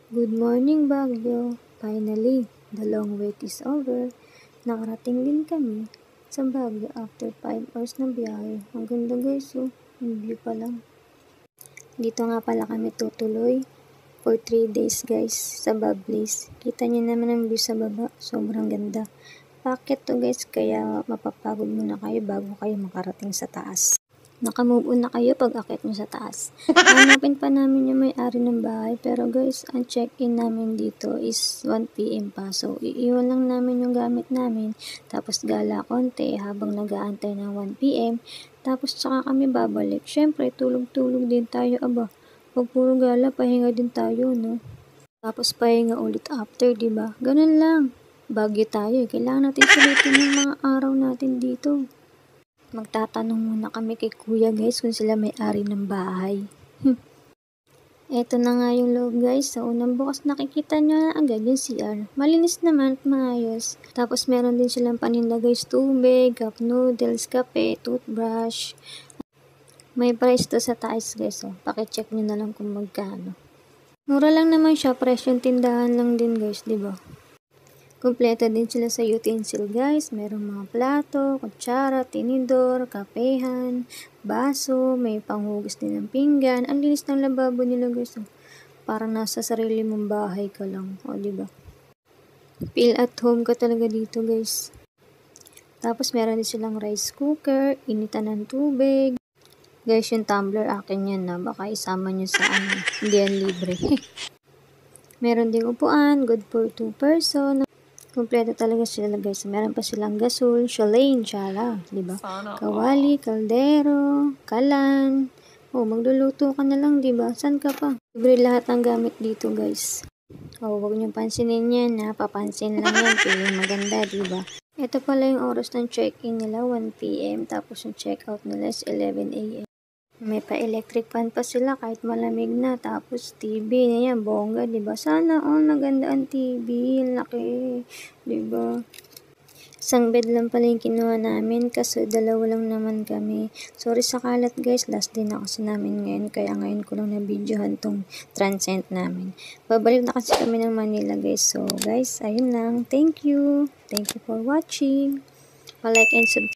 Good morning, Baguio. Finally, the long wait is over. Nakarating din kami sa Baguio after 5 hours na biyahe. Ang ganda guys, oh. Yung view pa lang. Dito nga pala kami tutuloy for 3 days guys sa Bablis. Kita niyo naman ang view sa baba. Sobrang ganda. Packet to guys, kaya mapapagod muna kayo bago kayo makarating sa taas. Naka-move on na kayo pag akit nyo sa taas. Hanapin pa namin yung may-ari ng bahay, pero guys, ang check-in namin dito is 1 PM pa. So, iiwan lang namin yung gamit namin, tapos gala konti habang nag-aantay ng 1 PM. Tapos tsaka kami babalik. Syempre, tulog-tulog din tayo, aba. Pag puro gala, pahinga din tayo, no? Tapos pahinga ulit after, diba? Ganun lang. Bagyo tayo, kailangan natin sulitin yung mga araw natin dito. Magtatanong muna kami kay kuya guys kung sila may-ari ng bahay. Eto na nga yung loob guys. Sa unang bukas nakikita nyo na agad yung CR. Malinis naman at maayos. Tapos meron din silang paninda guys. Tubig, cup noodles, kape, toothbrush. May price to sa taas guys. Oh. Pakicheck nyo na lang kung magkano. Mura lang naman siya. Presyong tindahan lang din guys. Diba? Kompleto din sila sa utensil guys. Merong mga plato, kutsara, tinidor, kapehan, baso, may panghugas din ng pinggan. Ang linis ng lababo nila guys. Oh. Parang nasa sarili mong bahay ka lang. O, diba? Feel at home ka talaga dito guys. Tapos meron din silang rice cooker, initan ng tubig. Guys, yung tumbler akin yan na. Baka isama nyo sa ano. Hindi yan libre. Meron ding upuan, good for 2 person. Kompleto talaga sila guys. Meron pa silang gasol, shalain, tsala, diba? Kawali, kaldero, kalan. Oh, magluluto ka na lang, diba? San ka pa? Libre lahat ng gamit dito guys. Oh, huwag niyong pansinin yan ha. Papansin lang yan. Feeling maganda, diba? Ito pala yung oras ng check-in nila, 1 PM. Tapos yung check-out nila is 11 AM. May pa-electric fan pa sila kahit malamig na. Tapos TV na yan, bongga, diba? Sana maganda ang TV. Laki, diba? Isang bed lang pala yung kinuha namin kasi dalawa lang naman kami. Sorry sa kalat guys, last day na kasi namin ngayon. Kaya ngayon ko lang na-videohan tong transient namin. Babalik na kasi kami ng Manila guys. So guys, ayun lang. Thank you. Thank you for watching. Pa-like and subscribe.